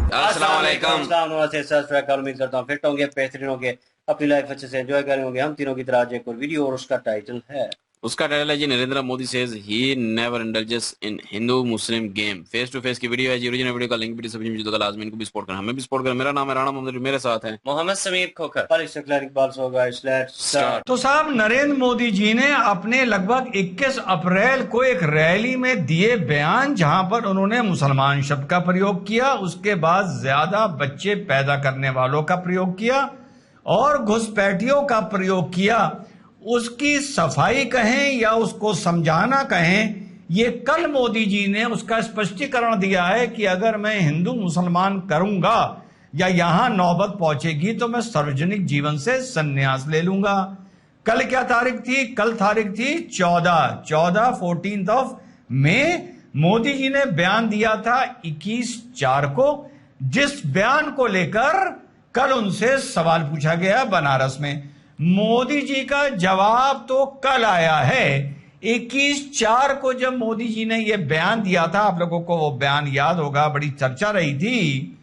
अस्सलाम वालेकुम। उम्मीद करता हूँ फिट होंगे, बेहतरीन होंगे, अपनी लाइफ अच्छे से एंजॉय करें होंगे। हम तीनों की तरह आज एक और वीडियो, और उसका टाइटल है जी Narendra Modi says he never indulges in Hindu Muslim game. Face to face की वीडियो है जी। ओरिजिनल वीडियो का लिंक भी डिस्क्रिप्शन में होगा, लाजमी इनको भी सपोर्ट करना, हमें भी सपोर्ट करना। मेरा नाम है राणा मोहम्मद, मेरे साथ है मोहम्मद समीर खोखर। तो साहब, नरेंद्र मोदी जी ने अपने लगभग 21 अप्रैल को एक रैली में दिए बयान, जहां पर उन्होंने मुसलमान शब्द का प्रयोग किया, उसके बाद ज्यादा बच्चे पैदा करने वालों का प्रयोग किया और घुसपैठियों का प्रयोग किया। उसकी सफाई कहें या उसको समझाना कहें, ये कल मोदी जी ने उसका स्पष्टीकरण दिया है कि अगर मैं हिंदू मुसलमान करूंगा या यहां नौबत पहुंचेगी तो मैं सार्वजनिक जीवन से संन्यास ले लूंगा। कल क्या तारीख थी? कल तारीख थी 14 ऑफ मई। मोदी जी ने बयान दिया था 21/4 को, जिस बयान को लेकर कल उनसे सवाल पूछा गया बनारस में। मोदी जी का जवाब तो कल आया है। 21/4 को जब मोदी जी ने यह बयान दिया था, आप लोगों को वो बयान याद होगा, बड़ी चर्चा रही थी।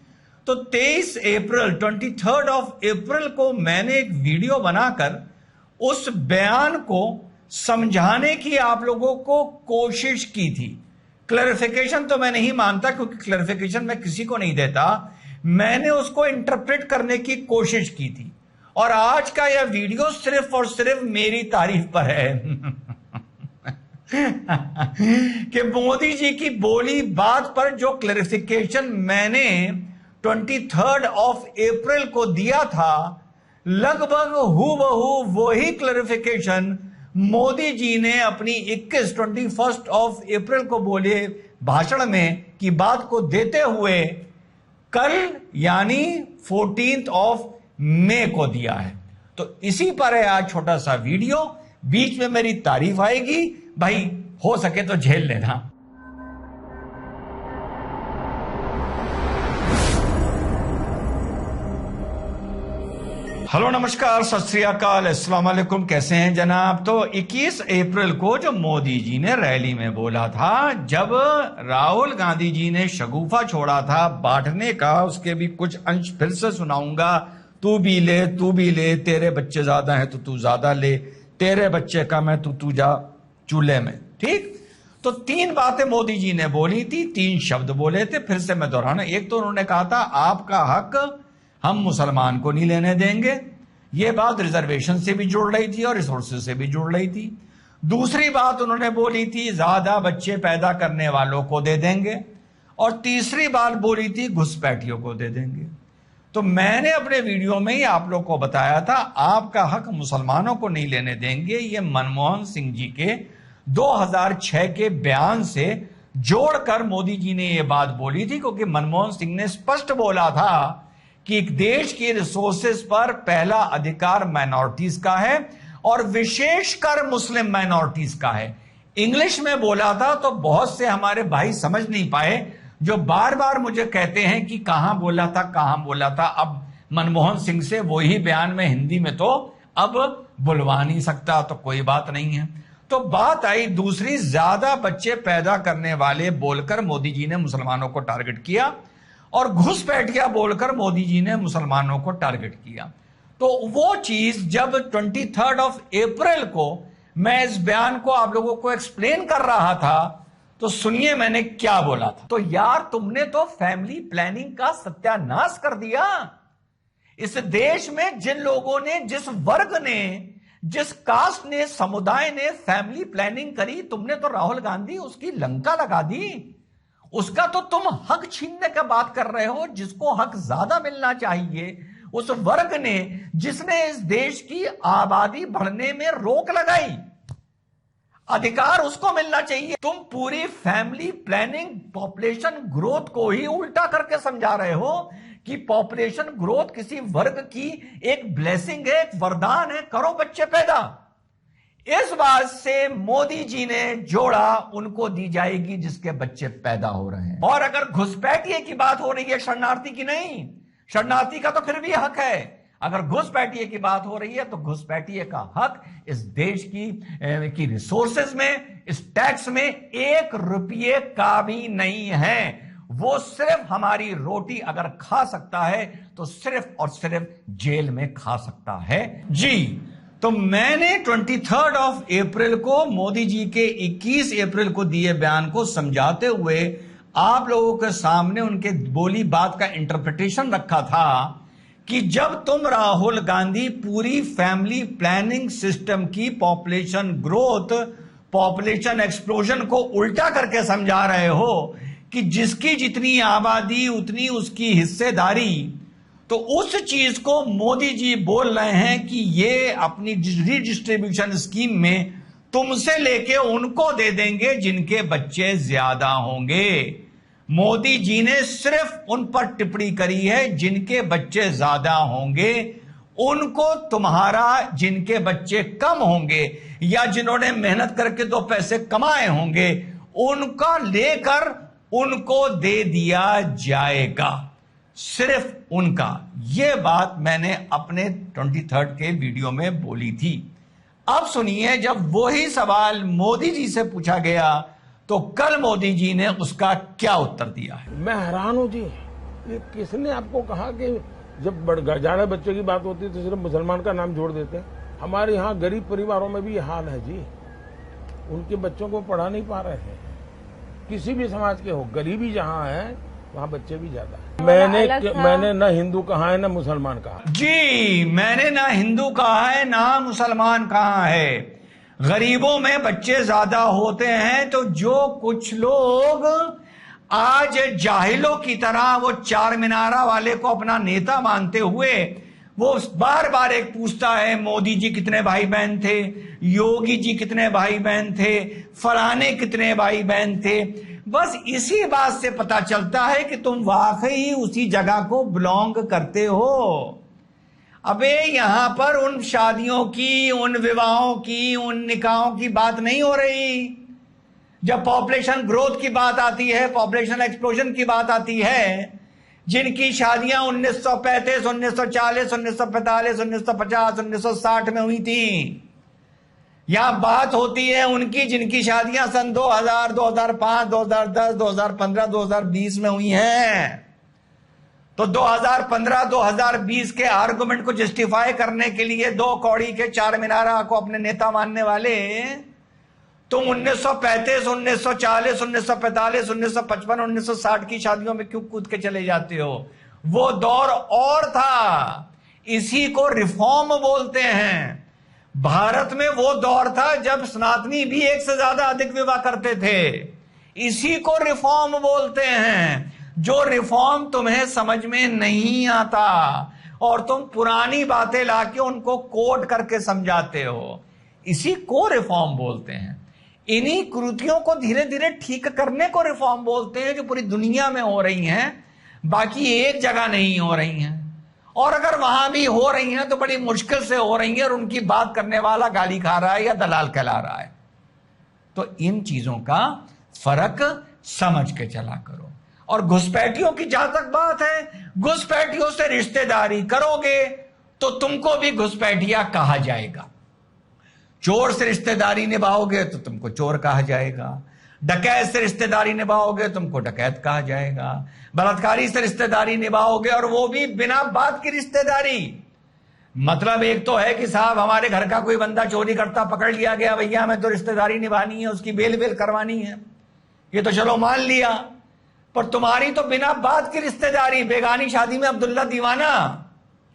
तो 23 ऑफ अप्रैल को मैंने एक वीडियो बनाकर उस बयान को समझाने की आप लोगों को कोशिश की थी। क्लैरिफिकेशन तो मैं नहीं मानता, क्योंकि क्लैरिफिकेशन मैं किसी को नहीं देता। मैंने उसको इंटरप्रेट करने की कोशिश की थी, और आज का यह वीडियो सिर्फ और सिर्फ मेरी तारीफ पर है कि मोदी जी की बोली बात पर जो क्लैरिफिकेशन मैंने 23 ऑफ अप्रैल को दिया था, लगभग हूबहू वही क्लैरिफिकेशन मोदी जी ने अपनी 21 ऑफ अप्रैल को बोले भाषण में की बात को देते हुए कल यानी 14 ऑफ मई को दिया है। तो इसी पर है आज छोटा सा वीडियो। बीच में मेरी तारीफ आएगी, भाई हो सके तो झेल लेना। हेलो, नमस्कार, सत श्री अकाल, अस्सलाम वालेकुम। कैसे हैं जनाब? तो 21 अप्रैल को जो मोदी जी ने रैली में बोला था, जब राहुल गांधी जी ने शगुफा छोड़ा था बांटने का, उसके भी कुछ अंश फिर से सुनाऊंगा। तू भी ले, तेरे बच्चे ज्यादा हैं तो तू ज्यादा ले, तेरे बच्चे कम है तो तू जा चूल्हे में। ठीक, तो 3 बातें मोदी जी ने बोली थी, 3 शब्द बोले थे। फिर से मैं दोहराना, एक तो उन्होंने कहा था आपका हक हम मुसलमान को नहीं लेने देंगे। यह बात रिजर्वेशन से भी जुड़ रही थी और रिसोर्सेज से भी जुड़ रही थी। दूसरी बात उन्होंने बोली थी ज्यादा बच्चे पैदा करने वालों को दे देंगे, और तीसरी बात बोली थी घुसपैठियों को दे देंगे। तो मैंने अपने वीडियो में ही आप लोग को बताया था आपका हक मुसलमानों को नहीं लेने देंगे। ये मनमोहन सिंह जी के 2006 के बयान से जोड़कर मोदी जी ने यह बात बोली थी, क्योंकि मनमोहन सिंह ने स्पष्ट बोला था कि एक देश के रिसोर्सेज पर पहला अधिकार माइनॉरिटीज का है, और विशेषकर मुस्लिम माइनॉरिटीज का है। इंग्लिश में बोला था तो बहुत से हमारे भाई समझ नहीं पाए, जो बार बार मुझे कहते हैं कि कहां बोला था। अब मनमोहन सिंह से वही बयान में हिंदी में तो अब बुलवा नहीं सकता, तो कोई बात नहीं है। तो बात आई दूसरी, ज्यादा बच्चे पैदा करने वाले बोलकर मोदी जी ने मुसलमानों को टारगेट किया, और घुसपैठिया बोलकर मोदी जी ने मुसलमानों को टारगेट किया। तो वो चीज जब 23 ऑफ अप्रैल को मैं इस बयान को आप लोगों को एक्सप्लेन कर रहा था, तो सुनिए मैंने क्या बोला था। तो यार, तुमने तो फैमिली प्लानिंग का सत्यानाश कर दिया। इस देश में जिन लोगों ने, जिस वर्ग ने, जिस कास्ट ने, समुदाय ने फैमिली प्लानिंग करी, तुमने तो राहुल गांधी उसकी लंका लगा दी। उसका तो तुम हक छीनने का बात कर रहे हो, जिसको हक ज्यादा मिलना चाहिए। उस वर्ग ने जिसने इस देश की आबादी बढ़ने में रोक लगाई, अधिकार उसको मिलना चाहिए। तुम पूरी फैमिली प्लानिंग पॉपुलेशन ग्रोथ को ही उल्टा करके समझा रहे हो कि पॉपुलेशन ग्रोथ किसी वर्ग की एक ब्लेसिंग है, एक वरदान है, करो बच्चे पैदा। इस बात से मोदी जी ने जोड़ा उनको दी जाएगी जिसके बच्चे पैदा हो रहे हैं। और अगर घुसपैठिए की बात हो रही है, शरणार्थी की नहीं, शरणार्थी का तो फिर भी हक है। अगर घुसपैठिए की बात हो रही है तो घुसपैठिए का हक इस देश की रिसोर्सेज में, इस टैक्स में 1 रुपये का भी नहीं है। वो सिर्फ हमारी रोटी अगर खा सकता है तो सिर्फ और सिर्फ जेल में खा सकता है। जी, तो मैंने 23 अप्रैल को मोदी जी के 21 अप्रैल को दिए बयान को समझाते हुए आप लोगों के सामने उनके बोली बात का इंटरप्रिटेशन रखा था कि जब तुम राहुल गांधी पूरी फैमिली प्लानिंग सिस्टम की पॉपुलेशन ग्रोथ, पॉपुलेशन एक्सप्लोजन को उल्टा करके समझा रहे हो कि जिसकी जितनी आबादी उतनी उसकी हिस्सेदारी, तो उस चीज को मोदी जी बोल रहे हैं कि ये अपनी रीडिस्ट्रीब्यूशन स्कीम में तुमसे लेके उनको दे देंगे जिनके बच्चे ज्यादा होंगे। मोदी जी ने सिर्फ उन पर टिप्पणी करी है जिनके बच्चे ज्यादा होंगे, उनको तुम्हारा जिनके बच्चे कम होंगे या जिन्होंने मेहनत करके 2 पैसे कमाए होंगे उनका लेकर उनको दे दिया जाएगा, सिर्फ उनका। यह बात मैंने अपने 23 के वीडियो में बोली थी। अब सुनिए, जब वही सवाल मोदी जी से पूछा गया तो कल मोदी जी ने उसका क्या उत्तर दिया है। मैं हैरान हूं जी, ये किसने आपको कहा कि जब ज्यादा बच्चे की बात होती है तो सिर्फ मुसलमान का नाम जोड़ देते हैं। हमारे यहाँ गरीब परिवारों में भी ये हाल है जी, उनके बच्चों को पढ़ा नहीं पा रहे हैं। किसी भी समाज के हो, गरीबी जहाँ है वहाँ बच्चे भी ज्यादा है। मैंने न हिंदू कहा है न मुसलमान कहा जी, मैंने ना हिंदू कहा है ना मुसलमान कहा है। गरीबों में बच्चे ज्यादा होते हैं तो जो कुछ लोग आज जाहिलों की तरह वो 4 मीनारा वाले को अपना नेता मानते हुए वो बार बार एक पूछता है मोदी जी कितने भाई बहन थे, योगी जी कितने भाई बहन थे, फलाने कितने भाई बहन थे, बस इसी बात से पता चलता है कि तुम वाकई उसी जगह को बिलोंग करते हो। अबे यहां पर उन शादियों की, उन विवाहों की, उन निकाहों की बात नहीं हो रही। जब पॉपुलेशन ग्रोथ की बात आती है, पॉपुलेशन एक्सप्लोजन की बात आती है, जिनकी शादियां 1935, 1940, 1945, 1950, 1960 में हुई थी, यहां बात होती है उनकी जिनकी शादियां सन 2000, 2005, 2010, 2015, 2020 में हुई हैं। तो 2015, 2020 के आर्गुमेंट को जस्टिफाई करने के लिए 2 कौड़ी के 4 मीनारा को अपने नेता मानने वाले तुम 1935, 1940, 1945, 1955, 1960 की शादियों में क्यों कूद के चले जाते हो? वो दौर और था, इसी को रिफॉर्म बोलते हैं। भारत में वो दौर था जब सनातनी भी एक से ज्यादा अधिक विवाह करते थे, इसी को रिफॉर्म बोलते हैं। जो रिफॉर्म तुम्हें समझ में नहीं आता और तुम पुरानी बातें लाके उनको कोट करके समझाते हो, इसी को रिफॉर्म बोलते हैं। इन्हीं कृतियों को धीरे धीरे ठीक करने को रिफॉर्म बोलते हैं, जो पूरी दुनिया में हो रही हैं, बाकी एक जगह नहीं हो रही हैं। और अगर वहां भी हो रही हैं तो बड़ी मुश्किल से हो रही हैं और उनकी बात करने वाला गाली खा रहा है या दलाल कहला रहा है। तो इन चीजों का फर्क समझ के चला करो। और घुसपैठियों की जहां तक बात है, घुसपैठियों से रिश्तेदारी करोगे तो तुमको भी घुसपैठिया कहा जाएगा। चोर से रिश्तेदारी निभाओगे तो तुमको चोर कहा जाएगा, डकैत से रिश्तेदारी निभाओगे तुमको डकैत कहा जाएगा, बलात्कारी से रिश्तेदारी निभाओगे और वो भी बिना बात की रिश्तेदारी। मतलब एक तो है कि साहब हमारे घर का कोई बंदा चोरी करता पकड़ लिया गया, भैया हमें तो रिश्तेदारी निभानी है, उसकी बेल करवानी है, ये तो चलो मान लिया। पर तुम्हारी तो बिना बात की रिश्तेदारी, बेगानी शादी में अब्दुल्ला दीवाना,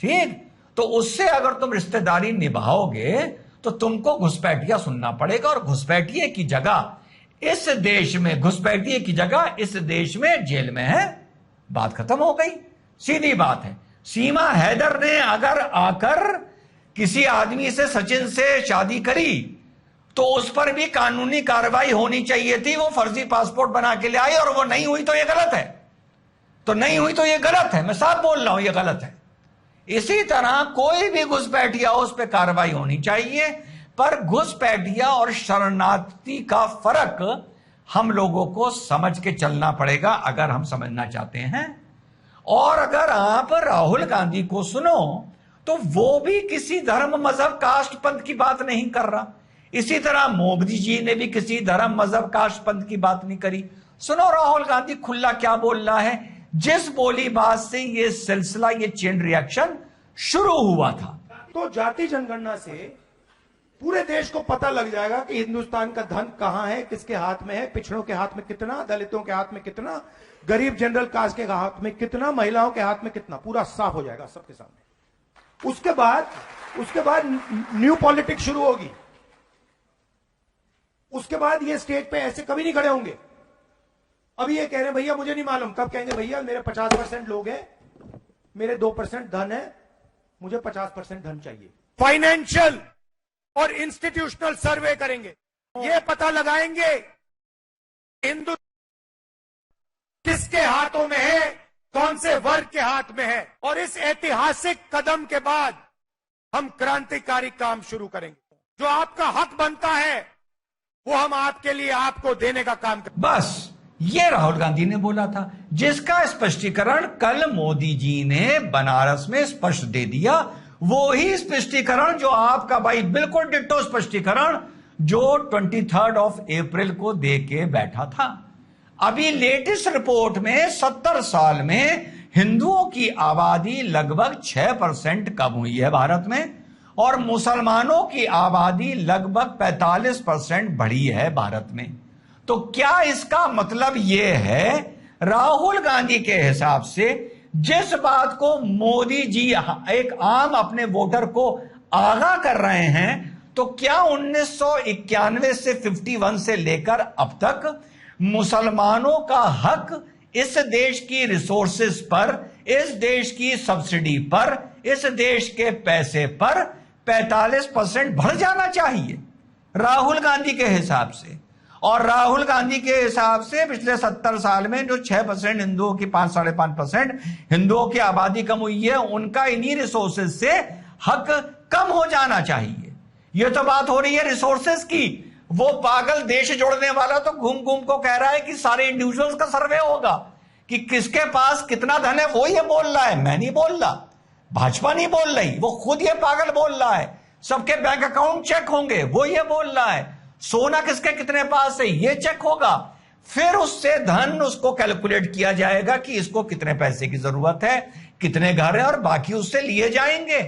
ठीक, तो उससे अगर तुम रिश्तेदारी निभाओगे तो तुमको घुसपैठिया सुनना पड़ेगा। और घुसपैठिए की जगह इस देश में, घुसपैठिए की जगह इस देश में जेल में है। बात खत्म हो गई, सीधी बात है। सीमा हैदर ने अगर आकर किसी आदमी से, सचिन से शादी करी तो उस पर भी कानूनी कार्रवाई होनी चाहिए थी। वो फर्जी पासपोर्ट बना के ले आई और वो नहीं हुई तो ये गलत है, तो नहीं हुई तो ये गलत है। मैं साफ बोल रहा हूं, ये गलत है। इसी तरह कोई भी घुसपैठिया हो उस पर कार्रवाई होनी चाहिए। पर घुसपैठिया और शरणार्थी का फर्क हम लोगों को समझ के चलना पड़ेगा अगर हम समझना चाहते हैं। और अगर आप राहुल गांधी को सुनो तो वो भी किसी धर्म, मजहब, कास्ट, पंथ की बात नहीं कर रहा। इसी तरह मोदी जी ने भी किसी धर्म, मजहब, कास्ट, पंथ की बात नहीं करी। सुनो राहुल गांधी खुला क्या बोल रहा है। जिस बोली बात से ये सिलसिला, ये चेन रिएक्शन शुरू हुआ था। तो जाति जनगणना से पूरे देश को पता लग जाएगा कि हिंदुस्तान का धन कहां है, किसके हाथ में है, पिछड़ों के हाथ में कितना, दलितों के हाथ में कितना, गरीब जनरल कास्ट के हाथ में कितना, महिलाओं के हाथ में कितना, पूरा साफ हो जाएगा सबके सामने। उसके बाद न्यू पॉलिटिक्स शुरू होगी। उसके बाद ये स्टेज पे ऐसे कभी नहीं खड़े होंगे। अभी ये कह रहे हैं भैया मुझे नहीं मालूम, कब कहेंगे भैया मेरे 50% लोग हैं, मेरे 2% धन है, मुझे 50% धन चाहिए। फाइनेंशियल और इंस्टीट्यूशनल सर्वे करेंगे, ये पता लगाएंगे हिंदू किसके हाथों में है, कौन से वर्ग के हाथ में है, और इस ऐतिहासिक कदम के बाद हम क्रांतिकारी काम शुरू करेंगे। जो आपका हक बनता है वो हम आपके लिए आपको देने का काम करेंगे। बस ये राहुल गांधी ने बोला था, जिसका स्पष्टीकरण कल मोदी जी ने बनारस में स्पष्ट दे दिया। वो ही स्पष्टीकरण जो आपका भाई बिल्कुल डिट्टो स्पष्टीकरण जो 23 अप्रैल को दे के बैठा था। अभी लेटेस्ट रिपोर्ट में 70 साल में हिंदुओं की आबादी लगभग 6% कम हुई है भारत में, और मुसलमानों की आबादी लगभग 45% बढ़ी है भारत में। तो क्या इसका मतलब यह है, राहुल गांधी के हिसाब से जिस बात को मोदी जी एक आम अपने वोटर को आगाह कर रहे हैं, तो क्या 1991 से 51 से लेकर अब तक मुसलमानों का हक इस देश की रिसोर्सेज पर, इस देश की सब्सिडी पर, इस देश के पैसे पर 45% बढ़ जाना चाहिए राहुल गांधी के हिसाब से। और राहुल गांधी के हिसाब से पिछले 70 साल में जो 6% हिंदुओं की 5-5.5% हिंदुओं की आबादी कम हुई है, उनका इन्हीं रिसोर्सेज से हक कम हो जाना चाहिए। यह तो बात हो रही है रिसोर्सेज की। वो पागल देश जोड़ने वाला तो घूम घूम को कह रहा है कि सारे इंडिविजुअल्स का सर्वे होगा कि किसके पास कितना धन है, वो ये बोल रहा है, मैं नहीं बोल रहा, भाजपा नहीं बोल रही, वो खुद ये पागल बोल रहा है। सबके बैंक अकाउंट चेक होंगे, वो ये बोल रहा है। सोना किसके कितने पास है ये चेक होगा, फिर उससे धन उसको कैलकुलेट किया जाएगा कि इसको कितने पैसे की जरूरत है, कितने घर है, और बाकी उससे लिए जाएंगे।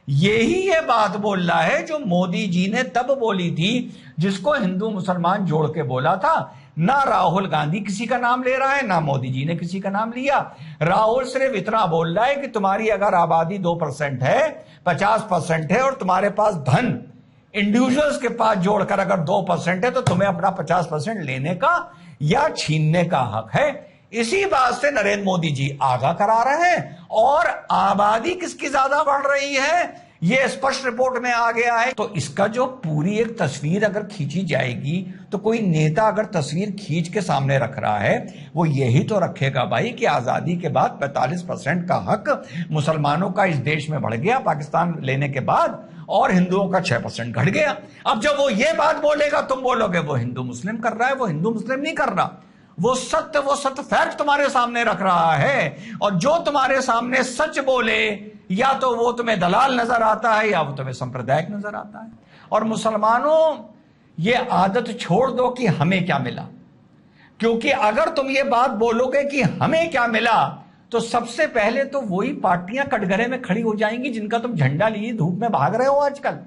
यही ये बात बोल रहा है जो मोदी जी ने तब बोली थी, जिसको हिंदू मुसलमान जोड़ के बोला था। ना राहुल गांधी किसी का नाम ले रहा है, ना मोदी जी ने किसी का नाम लिया। राहुल सिर्फ इतना बोल रहा है कि तुम्हारी अगर आबादी 2% है, 50% है, और तुम्हारे पास धन इंडिविजुअल्स के पास जोड़कर अगर 2% है, तो तुम्हें अपना 50% लेने का या छीनने का हक है। इसी बात से नरेंद्र मोदी जी आगाह करा रहे हैं। और आबादी किसकी ज्यादा बढ़ रही है यह स्पष्ट रिपोर्ट में आ गया है। तो इसका जो पूरी एक तस्वीर अगर खींची जाएगी, तो कोई नेता अगर तस्वीर खींच के सामने रख रहा है, वो यही तो रखेगा भाई कि आजादी के बाद 45% का हक मुसलमानों का इस देश में बढ़ गया पाकिस्तान लेने के बाद, और हिंदुओं का 6% घट गया। अब जब वो ये बात बोलेगा, तुम बोलोगे वो हिंदू मुस्लिम कर रहा है। वो हिंदू मुस्लिम नहीं कर रहा, वो सत्य फैक्ट तुम्हारे सामने रख रहा है। और जो तुम्हारे सामने सच बोले, या तो वो तुम्हें दलाल नजर आता है, या वो तुम्हें सांप्रदायिक नजर आता है। और मुसलमानों, ये आदत छोड़ दो कि हमें क्या मिला, क्योंकि अगर तुम ये बात बोलोगे कि हमें क्या मिला, तो सबसे पहले तो वही पार्टियां कटघरे में खड़ी हो जाएंगी जिनका तुम झंडा लिए धूप में भाग रहे हो आजकल,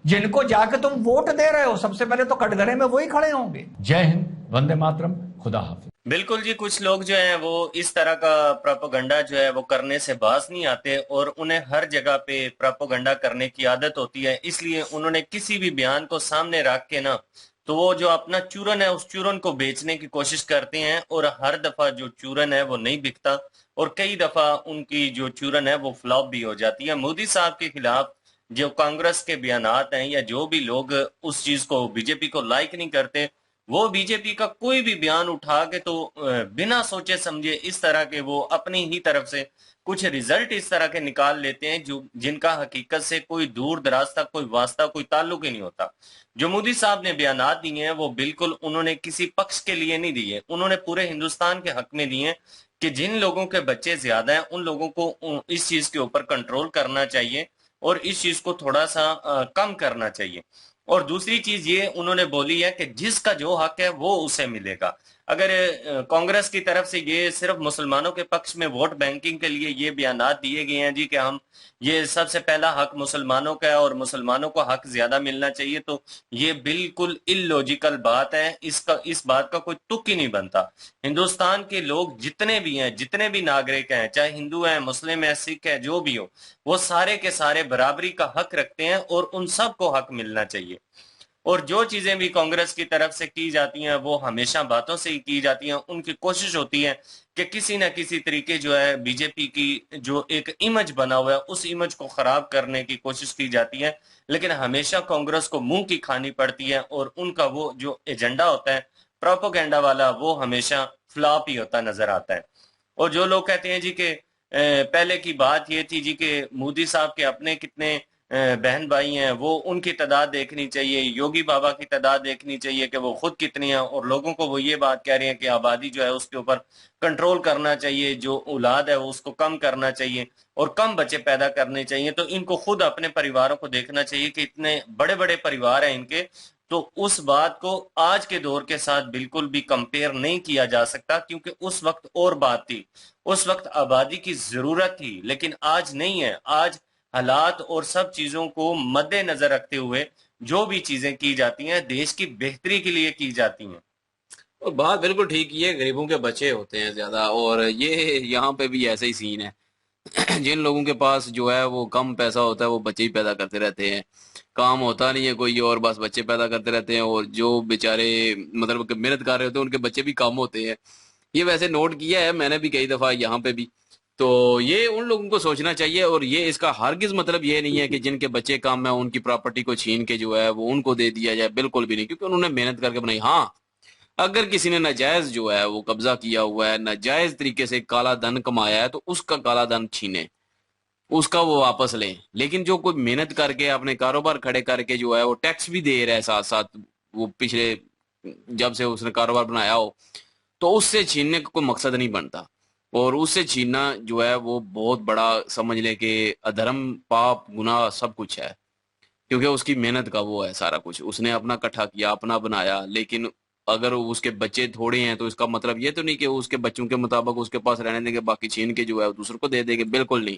जिनको जाकर तुम वोट दे रहे हो। सबसे पहले तो कटघरे में वही खड़े होंगे। जय हिंद, वंदे मातरम, खुदा हाफिज। बिल्कुल जी, कुछ लोग जो हैं वो इस तरह का प्रोपेगेंडा जो है वो करने से बाज नहीं आते, और उन्हें हर जगह पे प्रोपेगेंडा करने की आदत होती है। इसलिए उन्होंने किसी भी बयान को सामने रख के ना, तो वो जो अपना चूरन है उस चूरन को बेचने की कोशिश करते हैं, और हर दफा जो चूरन है वो नहीं बिकता, और कई दफा उनकी जो चूरन है वो फ्लॉप भी हो जाती है। मोदी साहब के खिलाफ जो कांग्रेस के बयानात हैं, या जो भी लोग उस चीज को, बीजेपी को लाइक नहीं करते, वो बीजेपी का कोई भी बयान उठा के तो बिना सोचे समझे इस तरह के वो अपनी ही तरफ से कुछ रिजल्ट इस तरह के निकाल लेते हैं जो जिनका हकीकत से कोई दूर दराज तक कोई वास्ता, कोई ताल्लुक ही नहीं होता। जो मोदी साहब ने बयानात दिए हैं वो बिल्कुल उन्होंने किसी पक्ष के लिए नहीं दिए, उन्होंने पूरे हिंदुस्तान के हक में दिए कि जिन लोगों के बच्चे ज्यादा हैं उन लोगों को इस चीज के ऊपर कंट्रोल करना चाहिए, और इस चीज को थोड़ा सा कम करना चाहिए। और दूसरी चीज ये उन्होंने बोली है कि जिसका जो हक है वो उसे मिलेगा। अगर कांग्रेस की तरफ से ये सिर्फ मुसलमानों के पक्ष में वोट बैंकिंग के लिए ये बयानात दिए गए हैं जी कि हम ये सबसे पहला हक मुसलमानों का है और मुसलमानों को हक ज्यादा मिलना चाहिए, तो ये बिल्कुल इलॉजिकल बात है। इस बात का कोई तुक ही नहीं बनता। हिंदुस्तान के लोग जितने भी हैं, जितने भी नागरिक हैं, चाहे हिंदू हैं, मुस्लिम हैं, सिख है, जो भी हो, वो सारे के सारे बराबरी का हक रखते हैं और उन सबको हक मिलना चाहिए। और जो चीजें भी कांग्रेस की तरफ से की जाती हैं वो हमेशा बातों से ही की जाती हैं। उनकी कोशिश होती है कि किसी न किसी तरीके जो है बीजेपी की जो एक इमेज बना हुआ है उस इमेज को खराब करने की कोशिश की जाती है, लेकिन हमेशा कांग्रेस को मुंह की खानी पड़ती है और उनका वो जो एजेंडा होता है प्रोपोगेंडा वाला, वो हमेशा फ्लॉप ही होता नजर आता है। और जो लोग कहते हैं जी कि पहले की बात ये थी जी कि मोदी साहब के अपने कितने बहन भाई हैं, वो उनकी तादाद देखनी चाहिए, योगी बाबा की तादाद देखनी चाहिए कि वो खुद कितनी है, और लोगों को वो ये बात कह रहे हैं कि आबादी जो है उसके ऊपर कंट्रोल करना चाहिए, जो औलाद है वो उसको कम करना चाहिए और कम बच्चे पैदा करने चाहिए। तो इनको खुद अपने परिवारों को देखना चाहिए कि इतने बड़े बड़े परिवार हैं इनके, तो उस बात को आज के दौर के साथ बिल्कुल भी कंपेयर नहीं किया जा सकता, क्योंकि उस वक्त और बात थी, उस वक्त आबादी की जरूरत थी, लेकिन आज नहीं है। आज हालात और सब चीजों को मद्देनजर रखते हुए जो भी चीजें की जाती हैं देश की बेहतरी के लिए की जाती हैं। और बात बिल्कुल ठीक, ये गरीबों के बच्चे होते हैं ज्यादा, और ये यहाँ पे भी ऐसा ही सीन है। जिन लोगों के पास जो है वो कम पैसा होता है वो बच्चे ही पैदा करते रहते हैं, काम होता नहीं है कोई और बस बच्चे पैदा करते रहते हैं, और जो बेचारे मतलब कि मेहनत कर रहे होते हैं उनके बच्चे भी कम होते हैं। ये वैसे नोट किया है मैंने भी कई दफा यहाँ पे भी। तो ये उन लोगों को सोचना चाहिए, और ये इसका हरगिज मतलब ये नहीं है कि जिनके बच्चे कम है उनकी प्रॉपर्टी को छीन के जो है वो उनको दे दिया जाए, बिल्कुल भी नहीं, क्योंकि उन्होंने मेहनत करके बनाई। हाँ, अगर किसी ने नाजायज जो है वो कब्जा किया हुआ है, नाजायज तरीके से काला धन कमाया है, तो उसका काला धन छीने, उसका वो वापस लें। लेकिन जो कोई मेहनत करके अपने कारोबार खड़े करके जो है वो टैक्स भी दे रहा है साथ साथ, वो पिछले जब से उसने कारोबार बनाया हो, तो उससे छीनने का कोई मकसद नहीं बनता। और उससे छीनना जो है वो बहुत बड़ा समझ ले कि अधर्म, पाप, गुनाह सब कुछ है, क्योंकि उसकी मेहनत का वो है सारा कुछ, उसने अपना इकट्ठा किया, अपना बनाया। लेकिन अगर उसके बच्चे थोड़े हैं तो इसका मतलब ये तो नहीं कि उसके बच्चों के मुताबिक उसके पास रहने देंगे, बाकी छीन के जो है दूसरों को दे देंगे, बिल्कुल नहीं।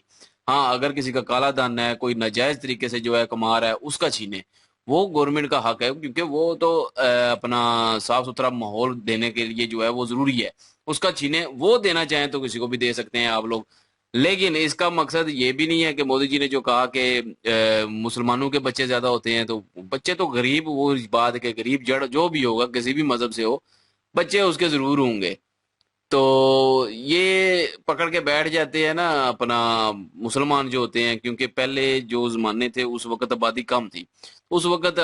हाँ, अगर किसी का काला धन है, कोई नाजायज तरीके से जो है कमा रहा है, उसका छीने, वो गवर्नमेंट का हक है, क्योंकि वो तो अपना साफ सुथरा माहौल देने के लिए जो है वो जरूरी है, उसका छीने। वो देना चाहें तो किसी को भी दे सकते हैं आप लोग, लेकिन इसका मकसद ये भी नहीं है कि मोदी जी ने जो कहा कि मुसलमानों के बच्चे ज्यादा होते हैं, तो बच्चे तो गरीब, वो इस बात के गरीब जड़ जो भी होगा किसी भी मजहब से हो, बच्चे उसके जरूर होंगे। तो ये पकड़ के बैठ जाते हैं ना अपना मुसलमान जो होते हैं, क्योंकि पहले जो जमाने थे उस वक्त आबादी कम थी, उस वक्त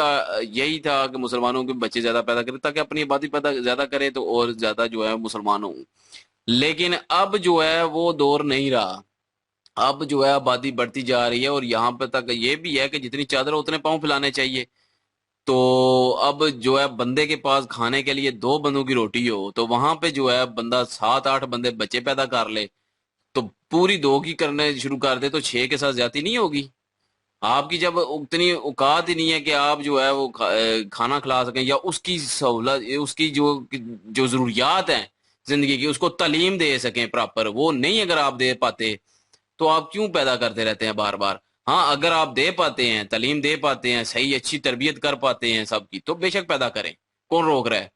यही था कि मुसलमानों के बच्चे ज्यादा पैदा करें ताकि अपनी आबादी पैदा ज्यादा करे तो और ज्यादा जो है मुसलमान हों। लेकिन अब जो है वो दौर नहीं रहा, अब जो है आबादी बढ़ती जा रही है, और यहाँ पे तक ये भी है कि जितनी चादर उतने पाँव फैलाने चाहिए। तो अब जो है बंदे के पास खाने के लिए 2 बंदों की रोटी हो, तो वहां पे जो है बंदा 7-8 बंदे बच्चे पैदा कर ले, तो पूरी 2 की करने शुरू कर दे, तो 6 के साथ ज्यादा नहीं होगी। आपकी जब उतनी औकात ही नहीं है कि आप जो है वो खाना खिला सकें, या उसकी सहूलत, उसकी जो जो जरूरियात हैं जिंदगी की, उसको तालीम दे सकें प्रॉपर, वो नहीं अगर आप दे पाते तो आप क्यों पैदा करते रहते हैं बार बार। हाँ, अगर आप दे पाते हैं, तालीम दे पाते हैं, सही अच्छी तरबियत कर पाते हैं सबकी, तो बेशक पैदा करें, कौन रोक रहा है।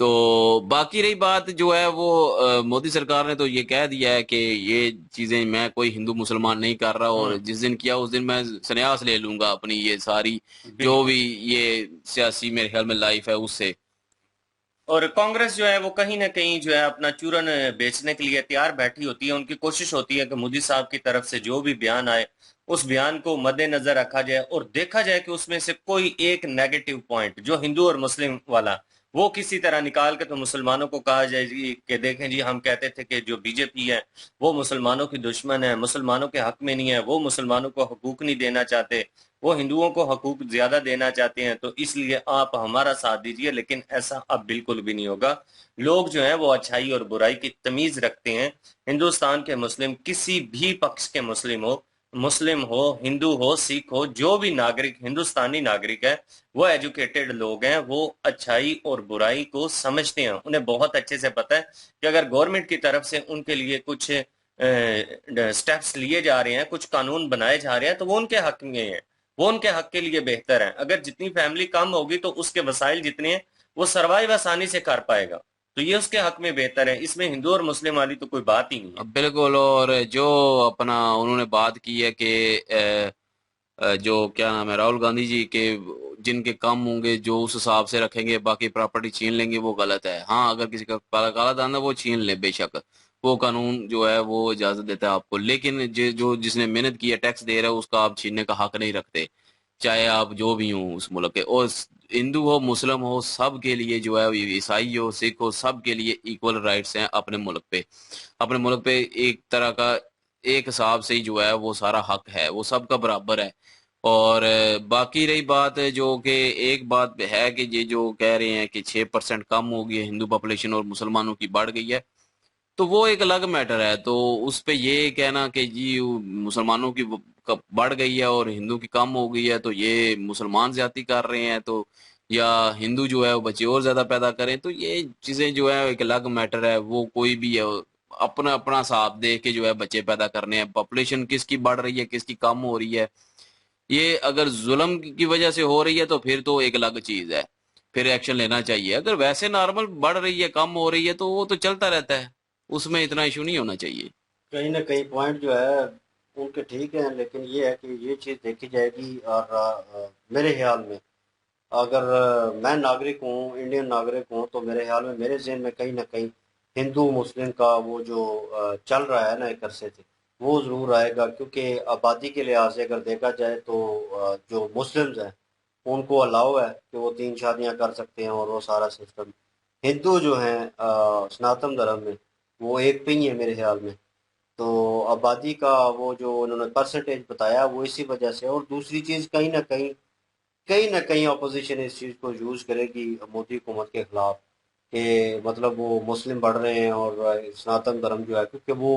तो बाकी रही बात जो है वो मोदी सरकार ने तो ये कह दिया है कि ये चीजें मैं कोई हिंदू मुसलमान नहीं कर रहा, और जिस दिन किया उस दिन मैं संन्यास ले लूंगा अपनी ये सारी जो भी ये सियासी मेरे ख्याल में लाइफ है उससे। और कांग्रेस जो है वो कहीं ना कहीं जो है अपना चूरन बेचने के लिए तैयार बैठी होती है। उनकी कोशिश होती है कि मोदी साहब की तरफ से जो भी बयान आए उस बयान को मद्देनजर रखा जाए और देखा जाए कि उसमें से कोई एक नेगेटिव पॉइंट जो हिंदू और मुस्लिम वाला वो किसी तरह निकाल के तो मुसलमानों को कहा जाए जी कि देखें जी, हम कहते थे कि जो बीजेपी है वो मुसलमानों की दुश्मन है, मुसलमानों के हक में नहीं है, वो मुसलमानों को हकूक नहीं देना चाहते, वो हिंदुओं को हकूक ज्यादा देना चाहते हैं, तो इसलिए आप हमारा साथ दीजिए। लेकिन ऐसा अब बिल्कुल भी नहीं होगा। लोग जो है वो अच्छाई और बुराई की तमीज रखते हैं। हिंदुस्तान के मुस्लिम, किसी भी पक्ष के मुस्लिम हो, मुस्लिम हो, हिंदू हो, सिख हो, जो भी नागरिक हिंदुस्तानी नागरिक है, वो एजुकेटेड लोग हैं, वो अच्छाई और बुराई को समझते हैं। उन्हें बहुत अच्छे से पता है कि अगर गवर्नमेंट की तरफ से उनके लिए कुछ स्टेप्स लिए जा रहे हैं, कुछ कानून बनाए जा रहे हैं, तो वो उनके हक में है, वो उनके हक के लिए बेहतर है। अगर जितनी फैमिली कम होगी तो उसके वसाइल जितने हैं वो सर्वाइव आसानी से कर पाएगा, तो ये उसके हक में बेहतर है। इसमें हिंदू और मुस्लिम वाली तो कोई बात ही नहीं है। बिल्कुल। और जो अपना उन्होंने बात की है कि जो क्या नाम है राहुल गांधी जी के, जिनके कम होंगे जो उस हिसाब से रखेंगे बाकी प्रॉपर्टी छीन लेंगे, वो गलत है। हाँ, अगर किसी का काला काला धन है वो छीन ले, बेशक वो कानून जो है वो इजाजत देता है आपको, लेकिन जो जिसने मेहनत की है, टैक्स दे रहा है, उसका आप छीनने का हक नहीं रखते, चाहे आप जो भी हो उस मुल्क के। और हिंदू हो, मुस्लिम हो, सब के लिए जो है, ईसाई हो, सिख हो, सब के लिए इक्वल राइट्स हैं अपने मुल्क पे। अपने मुल्क पे एक तरह का एक हिसाब से ही जो है वो सारा हक है, वो सबका बराबर है। और बाकी रही बात जो कि एक बात है कि ये जो कह रहे हैं कि 6% कम हो गई है हिंदू पॉपुलेशन और मुसलमानों की बढ़ गई है, तो वो एक अलग मैटर है। तो उस पे ये कहना कि जी मुसलमानों की बढ़ गई है और हिंदू की कम हो गई है, तो ये मुसलमान ज्यादती कर रहे हैं, तो या हिंदू जो है वो बच्चे और ज्यादा पैदा करें, तो ये चीजें जो है एक अलग मैटर है। वो कोई भी है अपना अपना हिसाब देख के जो है बच्चे पैदा करने हैं। पॉपुलेशन किसकी बढ़ रही है, किसकी कम हो रही है, ये अगर जुल्म की वजह से हो रही है तो फिर तो एक अलग चीज है, फिर एक्शन लेना चाहिए। अगर वैसे नॉर्मल बढ़ रही है, कम हो रही है, तो वो तो चलता रहता है, उसमें इतना इशू नहीं होना चाहिए। कहीं ना कहीं पॉइंट जो है उनके ठीक है, लेकिन ये है कि ये चीज़ देखी जाएगी। और मेरे ख्याल में अगर मैं नागरिक हूँ, इंडियन नागरिक हूँ, तो मेरे ख्याल में मेरे जहन में कहीं ना कहीं हिंदू मुस्लिम का वो जो चल रहा है ना एक अरसे से, वो ज़रूर आएगा। क्योंकि आबादी के लिहाज से अगर देखा जाए तो जो मुस्लिम्स हैं उनको अलाउ है कि वो 3 शादियां कर सकते हैं और वो सारा सिस्टम। हिंदू जो हैं सनातन धर्म में वो एक पे ही है मेरे ख्याल में। तो आबादी का वो जो उन्होंने परसेंटेज बताया वो इसी वजह से। और दूसरी चीज़ कहीं ना कहीं अपोजिशन इस चीज़ को यूज़ करेगी मोदी हुकूमत के खिलाफ, कि मतलब वो मुस्लिम बढ़ रहे हैं और सनातन धर्म जो है, क्योंकि वो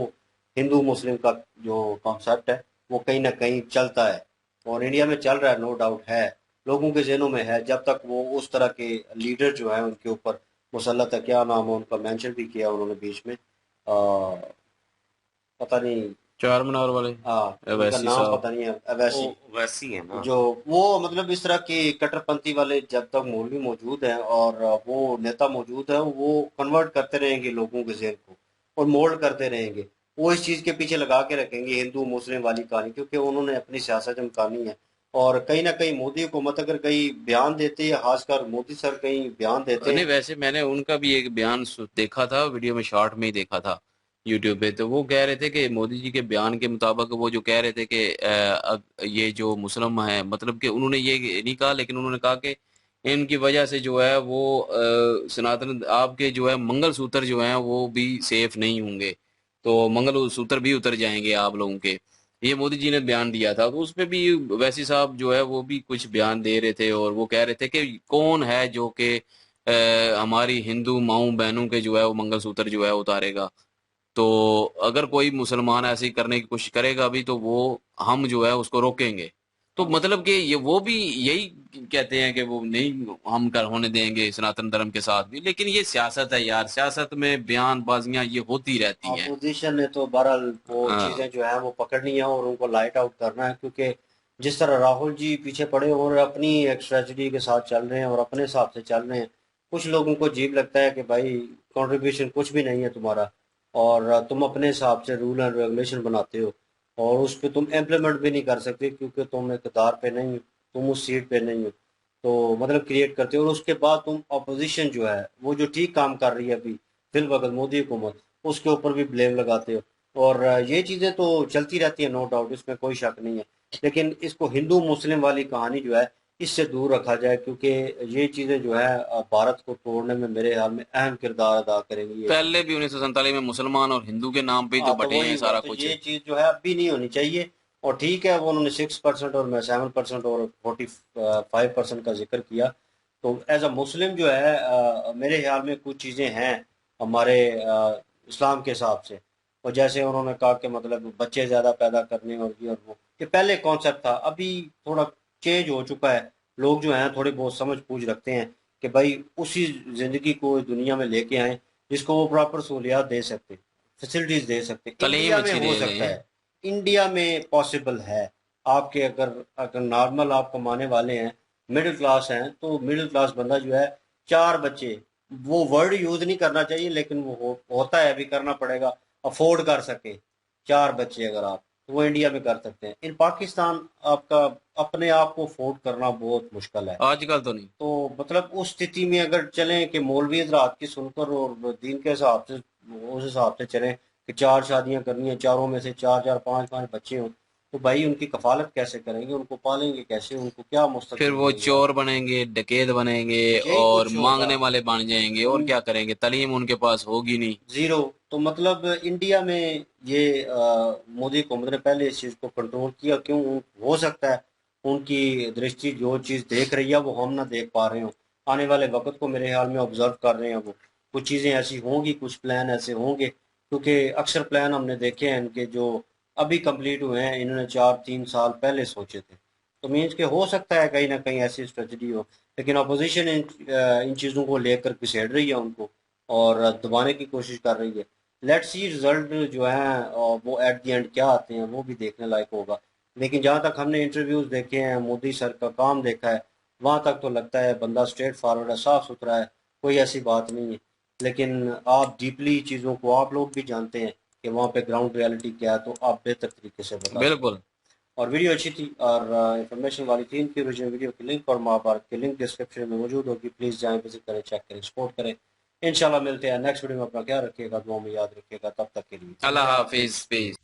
हिंदू मुस्लिम का जो कॉन्सेप्ट है वो कहीं ना कहीं चलता है और इंडिया में चल रहा है, नो डाउट है, लोगों के जहनों में है। जब तक वो उस तरह के लीडर जो है उनके ऊपर मुसल्लत है, क्या नाम है उनका, मेंशन भी किया उन्होंने बीच में, पता नहीं, चार मीनार वाले हाँ उनका अवैसी नाम साहब। पता नहीं है, अवैसी। वो वैसी है ना। जो वो मतलब इस तरह की कट्टरपंथी वाले जब तक मौलवी मौजूद हैं और वो नेता मौजूद है, वो कन्वर्ट करते रहेंगे लोगों के ज़हन को और मोल्ड करते रहेंगे। वो इस चीज़ के पीछे लगा के रखेंगे हिंदू मुस्लिम वाली कहानी, क्योंकि उन्होंने अपनी सियासत चमकानी है। और कहीं ना कहीं मोदी हुकूमत अगर कहीं बयान देते हैं, खासकर मोदी सर कहीं बयान देते नहीं, हैं। वैसे मैंने उनका भी एक बयान देखा था, वीडियो में शॉर्ट में ही देखा था यूट्यूब पे। तो वो कह रहे थे कि मोदी जी के बयान के मुताबिक वो जो कह रहे थे कि ये जो मुस्लिम है, मतलब कि उन्होंने ये नहीं कहा, लेकिन उन्होंने कहा कि इनकी वजह से जो है वो सनातन आपके जो है मंगल सूत्र जो है वो भी सेफ नहीं होंगे, तो मंगल सूत्र भी उतर जाएंगे आप लोगों के। ये मोदी जी ने बयान दिया था, तो उस पे भी वैसी साहब जो है वो भी कुछ बयान दे रहे थे और वो कह रहे थे कि कौन है जो कि हमारी हिंदू माऊ बहनों के जो है वो मंगलसूत्र जो है उतारेगा। तो अगर कोई मुसलमान ऐसे ही करने की कोशिश करेगा अभी, तो वो हम जो है उसको रोकेंगे। तो मतलब कि ये वो भी यही कहते हैं कि वो नहीं हम कर होने देंगे सनातन धर्म के साथ भी। लेकिन ये सियासत है यार, सियासत में बयानबाजियां ये होती रहती हैं। अपोजिशन ने तो बहरहाल वो हाँ, चीज़ें जो है वो पकड़नी है और उनको लाइट आउट करना है। क्योंकि जिस तरह राहुल जी पीछे पड़े और अपनी एक स्ट्रेटजी के साथ चल रहे हैं और अपने हिसाब से चल रहे हैं, कुछ लोगों को अजीब लगता है कि भाई कंट्रीब्यूशन कुछ भी नहीं है तुम्हारा और तुम अपने हिसाब से रूल एंड रेगुलेशन बनाते हो और उस पर तुम इम्प्लीमेंट भी नहीं कर सकते क्योंकि तुम इक़्तिदार पे नहीं हो, तुम उस सीट पे नहीं हो। तो मतलब क्रिएट करते हो और उसके बाद तुम अपोजिशन जो है वो जो ठीक काम कर रही है अभी फिलवक्त मोदी हुकूमत, उसके ऊपर भी ब्लेम लगाते हो। और ये चीज़ें तो चलती रहती है, नो डाउट, इसमें कोई शक नहीं है। लेकिन इसको हिंदू मुस्लिम वाली कहानी जो है इससे दूर रखा जाए, क्योंकि ये चीज़ें जो है भारत को तोड़ने में मेरे ख्याल में अहम किरदार अदा करेंगी ये चीज़ें। पहले भी 1947 में मुसलमान और हिंदू के नाम पे ही तो हाँ तो बटे हैं वही हुआ, सारा तो कुछ। ये चीज़ जो है अब भी नहीं होनी चाहिए। और ठीक है वो उन्होंने 6% और 7% और 45% का जिक्र किया। तो एज अ मुस्लिम जो है मेरे ख्याल में कुछ चीज़ें हैं हमारे इस्लाम के हिसाब से और जैसे उन्होंने कहा कि मतलब बच्चे ज्यादा पैदा करने और ये और वो, ये पहले कॉन्सेप्ट था, अभी थोड़ा चेंज हो चुका है। लोग जो हैं थोड़ी बहुत समझ बूझ रखते हैं कि भाई उसी जिंदगी को इस दुनिया में लेके आए जिसको वो प्रॉपर सहूलियात दे सकते, फैसिलिटीज दे सकते। तालीम इंडिया में अच्छी हो दे सकता दें। है, इंडिया में पॉसिबल है। आपके अगर अगर नॉर्मल आप कमाने वाले हैं, मिडिल क्लास हैं, तो मिडिल क्लास बंदा जो है 4 बच्चे, वो वर्ड यूज नहीं करना चाहिए लेकिन वो होता है, अभी करना पड़ेगा, अफोर्ड कर सके 4 बच्चे अगर आप, तो वो इंडिया में कर सकते हैं। इन पाकिस्तान आपका अपने आप को अफोर्ड करना बहुत मुश्किल है। आजकल तो नहीं। तो मतलब उस स्थिति में अगर चलें कि मौलवी हजरात की सुनकर और दीन के हिसाब से उस हिसाब से चलें कि 4 शादियां करनी है, चारों में से 4 4 5 5 बच्चे हों, तो भाई उनकी कफालत कैसे करेंगे, उनको पालेंगे कैसे, उनको क्या फिर मुस्तकबिल वो देंगे आप? चोर बनेंगे, डकैत बनेंगे यही और कुछ होगा। मांगने वाले बन जाएंगे, और क्या करेंगे, तालीम उनके पास होगी नहीं। जीरो। तो मतलब इंडिया में ये मोदी हुकूमत ने पहले इस चीज को कंट्रोल किया, क्यों? हो सकता है उनकी दृष्टि जो चीज देख रही है वो हम ना देख पा रहे हो। आने वाले वक्त को मेरे ख्याल में ऑब्जर्व कर रहे हैं वो, कुछ चीजें ऐसी होंगी, कुछ प्लान ऐसे होंगे, क्योंकि अक्सर प्लान हमने देखे हैं इनके जो अभी कंप्लीट हुए हैं, इन्होंने 4 3 साल पहले सोचे थे। तो मीन्स के हो सकता है कहीं ना कहीं ऐसी स्ट्रेटजी हो, लेकिन अपोजिशन इन चीज़ों को लेकर घुसेड़ रही है उनको और दबाने की कोशिश कर रही है। लेट्स सी रिजल्ट जो है वो एट द एंड क्या आते हैं, वो भी देखने लायक होगा। लेकिन जहाँ तक हमने इंटरव्यूज देखे हैं, मोदी सर का काम देखा है, वहाँ तक तो लगता है बंदा स्ट्रेट फॉरवर्ड है, साफ सुथरा है, कोई ऐसी बात नहीं है। लेकिन आप डीपली चीज़ों को आप लोग भी जानते हैं कि वहाँ पे ग्राउंड रियलिटी क्या है, तो आप बेहतर तरीके से बता सकते बिल्कुल। हैं। और वीडियो अच्छी थी और इंफॉर्मेशन वाली थी। इनकी ओरिजिनल वीडियो की लिंक और महाभारत की लिंक डिस्क्रिप्शन में मौजूद होगी, प्लीज़ जाएं, विजिट करें, चेक करें, सपोर्ट करें। इंशाल्लाह मिलते हैं नेक्स्ट वीडियो में। अपना ख्याल रखिएगा, दुआ में याद रखिएगा। तब तक के लिए अल्लाह अल्लाह हाफिज़। हाफिज।